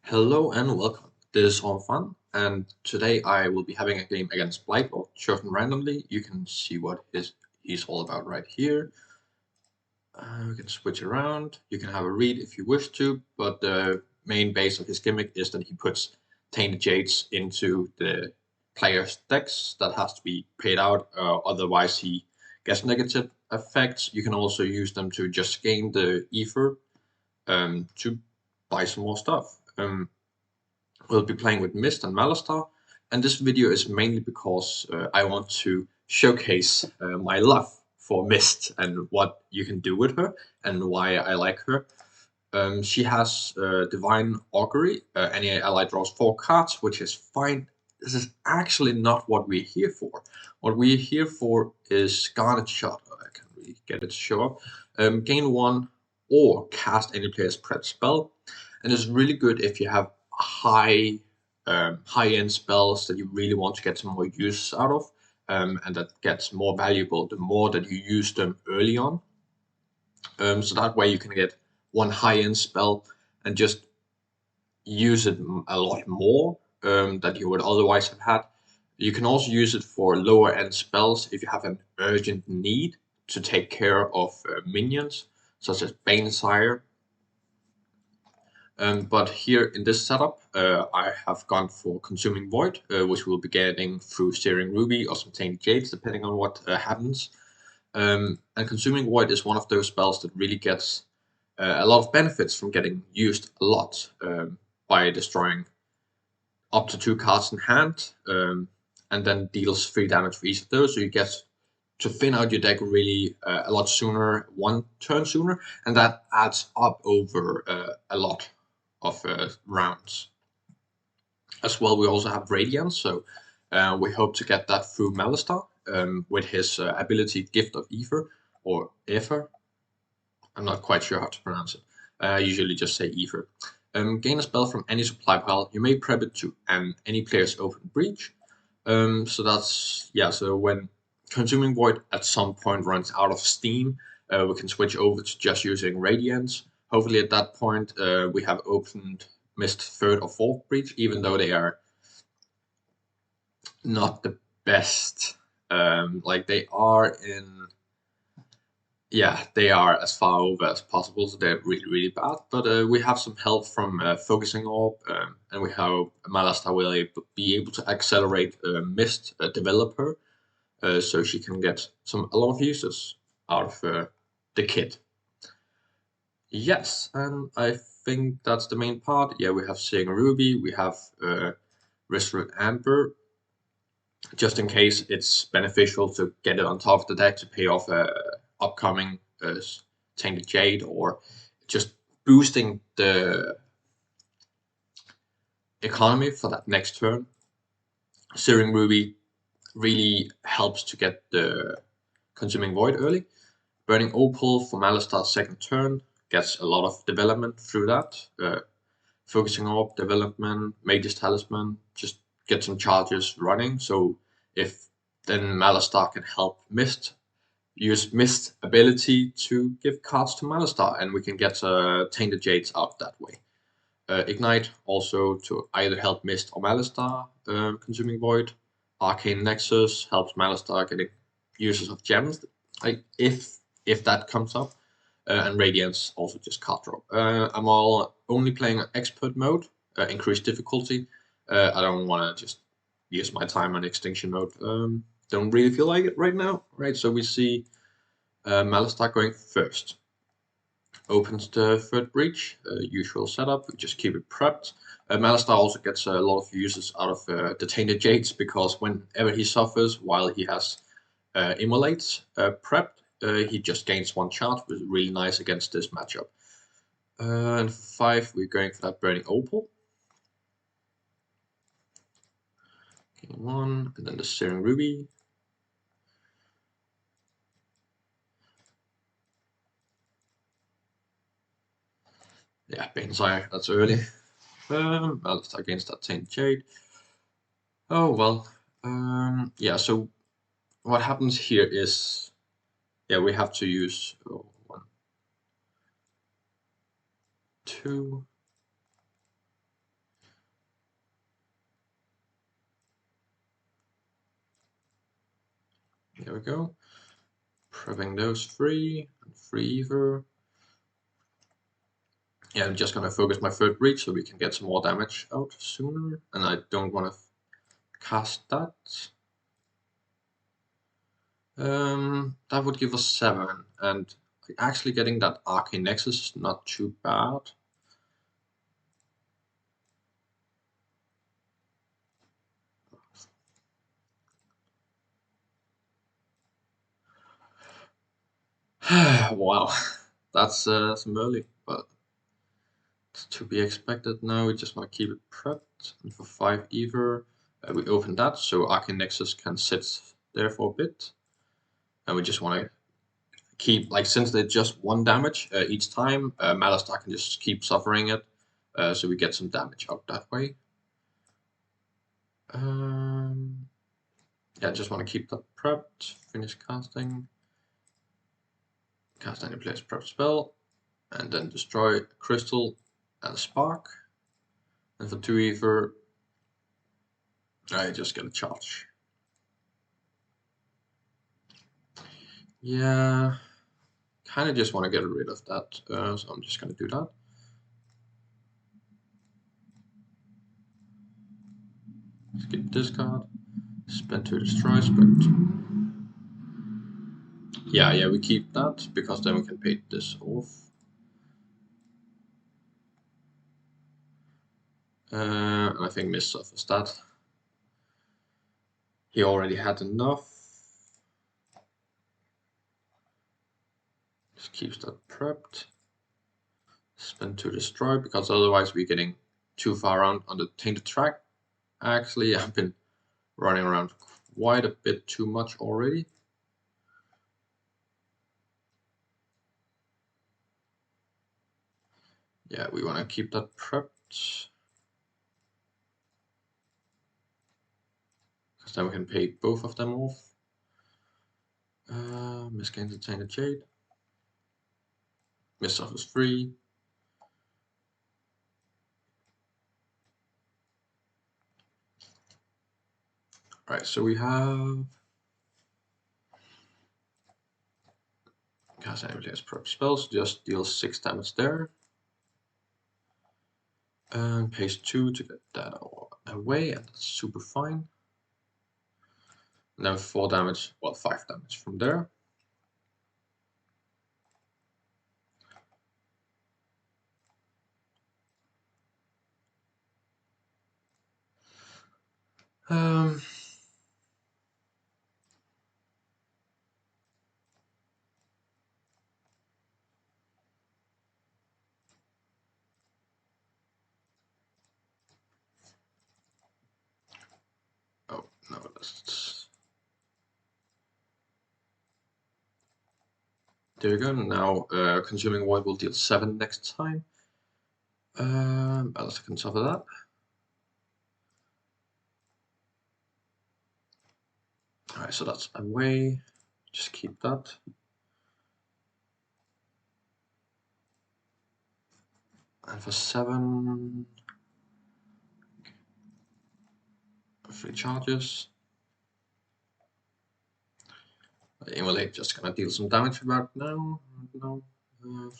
Hello and welcome. This is All Fun, and today I will be having a game against Blight, or chosen randomly. You can see what he's all about right here. We can switch around. You can have a read if you wish to, but the main base of his gimmick is that he puts Tainted Jades into the player's decks that has to be paid out, otherwise he gets negative effects. You can also use them to just gain the ether to buy some more stuff. We'll be playing with Mist and Malastar, and this video is mainly because I want to showcase my love for Mist and what you can do with her and why I like her. She has Divine Augury. Any ally draws 4 cards, which is fine. This is actually not what we're here for. What we're here for is Garnet shot. I can really get it to show up. Gain 1 or cast any player's prep spell, and it's really good if you have high-end spells that you really want to get some more use out of, and that gets more valuable the more that you use them early on. So that way you can get one high-end spell and just use it a lot more that you would otherwise have had. You can also use it for lower end spells if you have an urgent need to take care of minions, such as Banesire. But here in this setup, I have gone for Consuming Void, which we'll be getting through Searing Ruby or some Tainted Jades, depending on what happens. And Consuming Void is one of those spells that really gets a lot of benefits from getting used a lot by destroying up to 2 cards in hand, and then deals 3 damage for each of those. So you get to thin out your deck really a lot sooner, 1 turn sooner, and that adds up over a lot of rounds. As well, we also have Radiance, so we hope to get that through Malastar with his ability Gift of Ether, or Ether. I'm not quite sure how to pronounce it. I usually just say Ether. Gain a spell from any supply pile. You may prep it to any player's open breach. So that's, yeah, so when Consuming Void at some point runs out of steam, we can switch over to just using Radiance. Hopefully at that point we have opened Mist 3rd or 4th breach, even though they are not the best. Like they are in, yeah, they are as far over as possible, so they're really, really bad. But we have some help from Focusing Orb, and we have Malastar will be able to accelerate Mist Developer, so she can get a lot of uses out of the kit. Yes, and I think that's the main part. Yeah, we have Seeing Ruby, we have Resolute Amber, just in case it's beneficial to get it on top of the deck to pay off upcoming Tainted Jade, or just boosting the economy for that next turn. Searing Ruby really helps to get the Consuming Void early. Burning Opal for Malastar's 2nd turn gets a lot of development through that. Focusing Orb development, Mage's Talisman, just get some charges running. So if then Malastar can help Mist, use Mist ability to give cards to Malastar, and we can get Tainted Jades out that way. Ignite also to either help Mist or Malastar, Consuming Void. Arcane Nexus helps Malastar getting uses of gems, like if that comes up. And Radiance also just card drop. I'm only playing expert mode, increased difficulty. I don't want to just use my time on extinction mode. Don't really feel like it right now, right? So we see Malastar going first. Opens the 3rd breach, usual setup. We just keep it prepped. Malastar also gets a lot of uses out of the Tainted Jades, because whenever he suffers while he has Immolates prepped, he just gains 1 charge, which is really nice against this matchup. And 5, we're going for that Burning Opal. Okay, 1, and then the Searing Ruby. Yeah, Banesire, that's early. Malastar against that Tainted Jade. Oh well. Yeah, so what happens here is, yeah, we have to use 1, 2. There we go. Prepping those 3 and 3 either. Yeah, I'm just gonna focus my third breach so we can get some more damage out sooner. And I don't want to cast that. That would give us 7, and actually getting that Arcane Nexus is not too bad. Wow, that's some early, but it's to be expected now. We just want to keep it prepped, and for 5 either, we open that so Arcane Nexus can sit there for a bit, and we just want to keep, like, since they're just 1 damage each time, Malastar can just keep suffering it, so we get some damage out that way. Yeah, I just want to keep that prepped. Finish casting. Cast any place prep spell, and then destroy a crystal and a spark. And for 2 ether, I just get a charge. Yeah, kind of just want to get rid of that, so I'm just going to do that. Skip discard. Spend 2 destroy, spend 2. Yeah, we keep that because then we can pay this off. And I think Mist suffers that. He already had enough. Just keeps that prepped. Spend 2 destroy because otherwise we're getting too far around on the tainted track. Actually, I've been running around quite a bit too much already. Yeah, we want to keep that prepped. Because then we can pay both of them off. Miss gains the Tainted Jade. Miss suffers 3. Right, so we have cast enemy as prep spells, just deals 6 damage there. And pays 2 to get that away, and that's super fine. And then 4 damage, well, 5 damage from there. Oh, no, that's... There we go. Now, Consuming Void will deal 7 next time. Else can suffer that. Alright, so that's away. Just keep that. And for 7, 3 charges. Immolate just gonna deal some damage about now. No,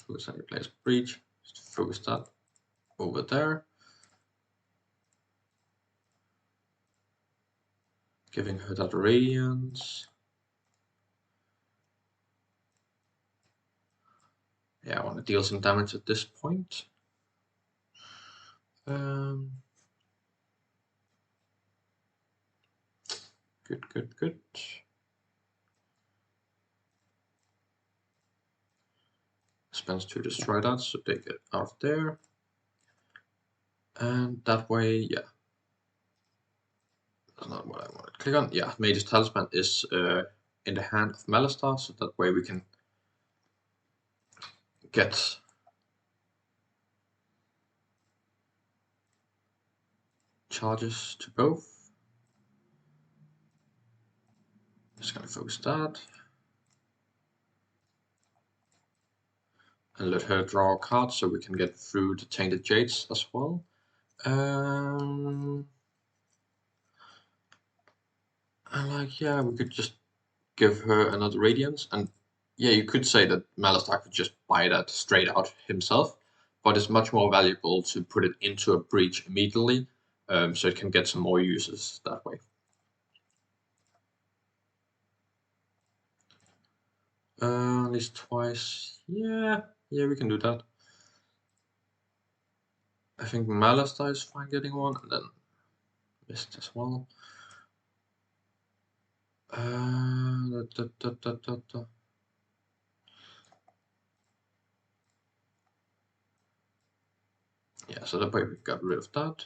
focus on replace breach. Just focus that over there. Giving her that radiance. Yeah, I want to deal some damage at this point. Good. Spends 2 to destroy that, so take it out there. And that way, yeah. That's not what I wanted to click on. Yeah, Mage's Talisman is in the hand of Malastar, so that way we can get charges to both. Just gonna focus that. And let her draw a card so we can get through the Tainted Jades as well. And like, yeah, we could just give her another Radiance. And yeah, you could say that Malastar could just buy that straight out himself, but it's much more valuable to put it into a breach immediately, so it can get some more uses that way. At least twice. Yeah, we can do that. I think Malastar is fine getting one, and then Mist as well. Yeah, so that way we got rid of that.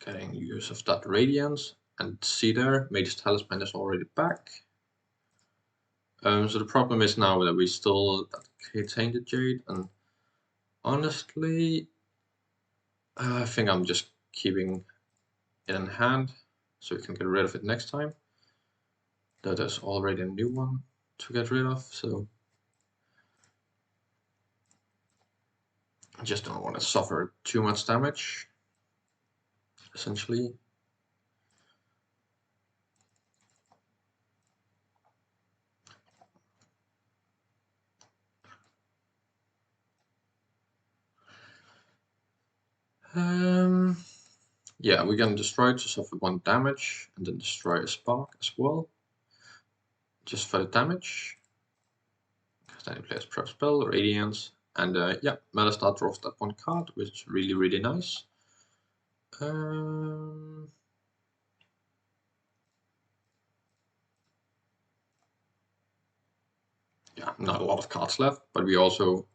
Getting use of that Radiance, and see there, Mage's Talisman is already back. So the problem is now that we still retain the Jade, and honestly, I think I'm just keeping it in hand so we can get rid of it next time. Though there's already a new one to get rid of, so I just don't want to suffer too much damage, essentially. Yeah, we're gonna destroy to suffer 1 damage, and then destroy a spark as well, just for the damage. Because then he plays prep spell, Radiance, and yeah, Malastar draws that 1 card, which is really nice. Yeah, not a lot of cards left, but we also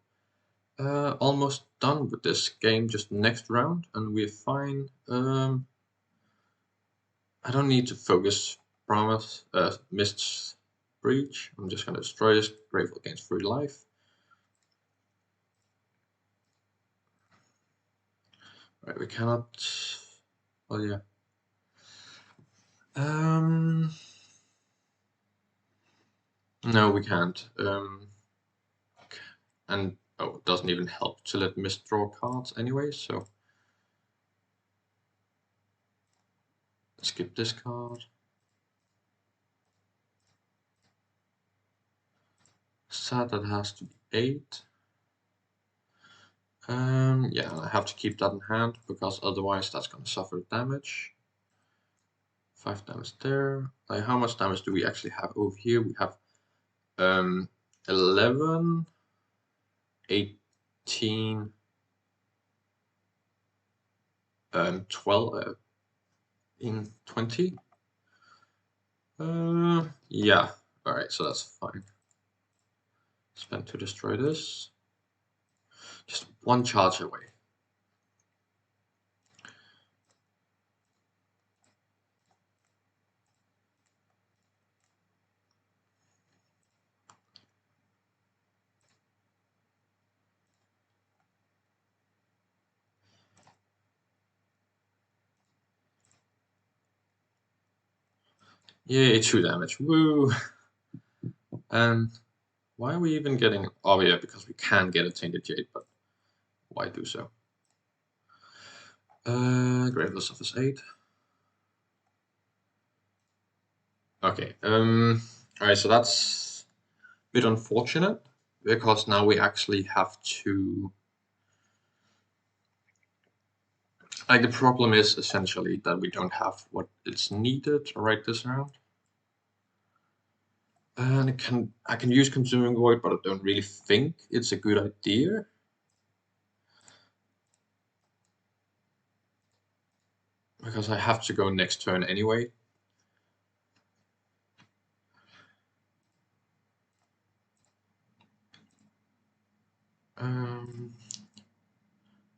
almost done with this game, just next round, and we're fine. I don't need to focus Mist's Breach. I'm just gonna destroy this. Grateful against 3 life. Right, we cannot. Oh yeah. No, we can't. And oh, it doesn't even help to let Mist draw cards anyway, so skip this card. Sad that has to be 8. Yeah, I have to keep that in hand because otherwise that's gonna suffer damage. 5 damage there. Like, how much damage do we actually have over here? We have 11, 18, 12, 20. Yeah. Alright, so that's fine. Spend to destroy this. Just 1 charge away. Yay, 2 damage. Woo! And why are we even getting... Oh yeah, because we can get a Tainted Jade, but why do so? Graveless Office 8. Okay, alright, so that's a bit unfortunate, because now we actually have to... Like, the problem is essentially that we don't have what is needed right this round. And I can use Consuming Void, but I don't really think it's a good idea. Because I have to go next turn anyway.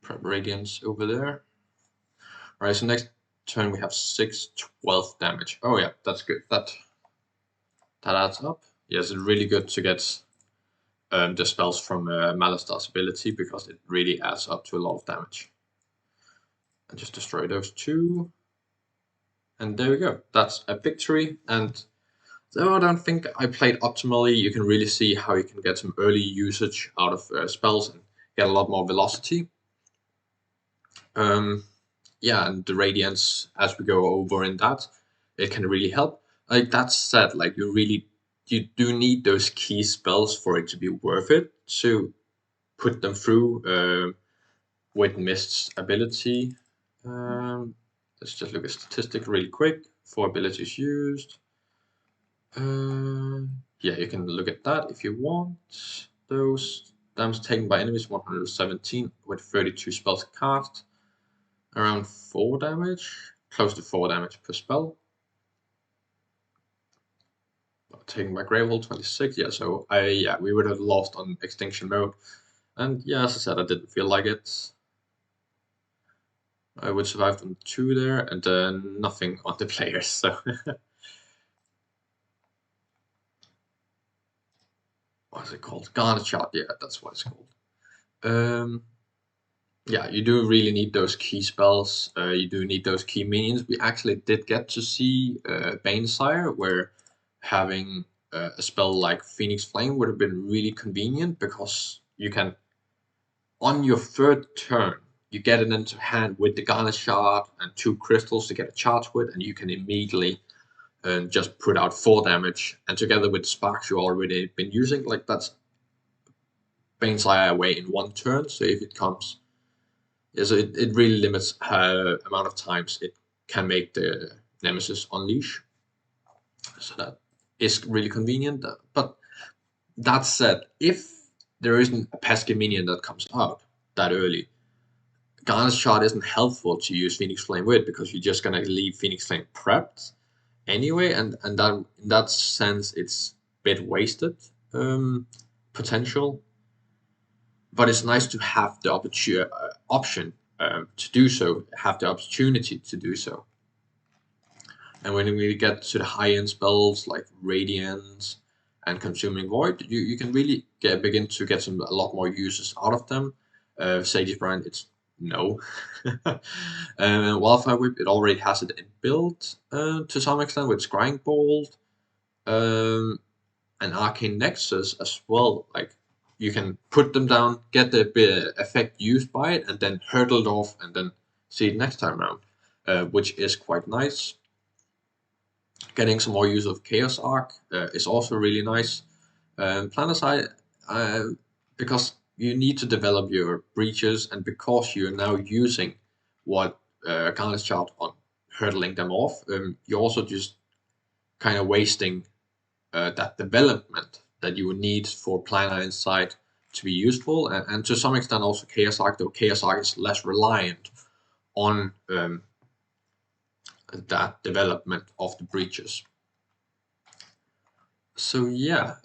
Prep Radiance over there. Alright, so next turn we have 6, 12 damage. Oh yeah, that's good. That adds up. Yes, it's really good to get the spells from Malastar's ability, because it really adds up to a lot of damage. And just destroy those 2. And there we go. That's a victory. And though I don't think I played optimally, you can really see how you can get some early usage out of spells and get a lot more velocity. Yeah, and the Radiance, as we go over in that, it can really help. Like that said, like you do need those key spells for it to be worth it to put them through with Mist's ability. Um, let's just look at statistic really quick. 4 abilities used. Yeah, you can look at that if you want. Those damage taken by enemies 117 with 32 spells cast. Around 4 damage, close to 4 damage per spell. Taken by Gravel 26, yeah, so we would have lost on Extinction mode. And yeah, as I said, I didn't feel like it. I would survive on 2 there, and then nothing on the players, so what's it called? Garnet shot, yeah, that's what it's called. Yeah, you do really need those key spells. You do need those key minions. We actually did get to see Banesire, where having a spell like Phoenix Flame would have been really convenient because you can, on your 3rd turn, you get it into hand with the Garnet Shard and 2 crystals to get a charge with, and you can immediately just put out 4 damage. And together with the sparks you already been using, like that's Banesire away in 1 turn. So if it comes, yeah, so it really limits how amount of times it can make the Nemesis unleash. So that is really convenient. But that said, if there isn't a pesky minion that comes out that early, Garnet Shot isn't helpful to use Phoenix Flame with because you're just gonna leave Phoenix Flame prepped anyway, and that in that sense it's a bit wasted potential. But it's nice to have the option to do so, have the opportunity to do so. And when we get to the high-end spells like Radiance and Consuming Void, you can really begin to get a lot more uses out of them. Sage's Brand, it's no. Wildfire Whip, it already has it inbuilt to some extent with Scrying Bolt. And Arcane Nexus as well. Like you can put them down, get the effect used by it, and then hurdle it off, and then see it next time around, which is quite nice. Getting some more use of Chaos Arc is also really nice. Planicide, because you need to develop your breaches, and because you're now using what Garnet Shot on hurdling them off, you're also just kind of wasting that development that you would need for Planar Insight to be useful, and to some extent also Chaos Arc, though Chaos Arc is less reliant on that development of the breaches. So yeah,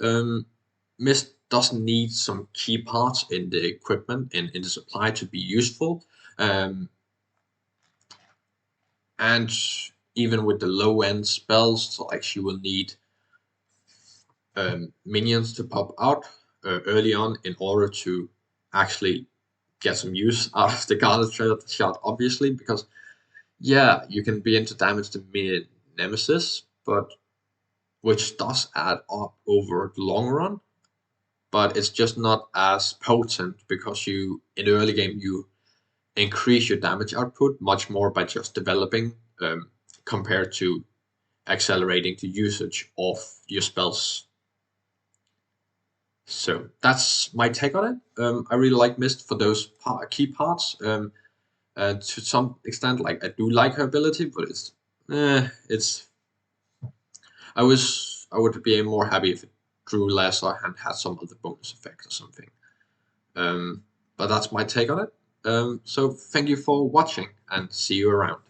Mist does need some key parts in the equipment and in the supply to be useful, and even with the low end spells, like she will need minions to pop out early on in order to actually get some use out of the Garnet Shot, obviously, because yeah, you can begin to damage the minion Nemesis, but which does add up over the long run, but it's just not as potent because you in the early game you increase your damage output much more by just developing compared to accelerating the usage of your spells. So that's my take on it. I really like Mist for those key parts. To some extent, like I do like her ability, but it's. I would be more happy if it drew less or had some other bonus effect or something. But that's my take on it. So thank you for watching and see you around.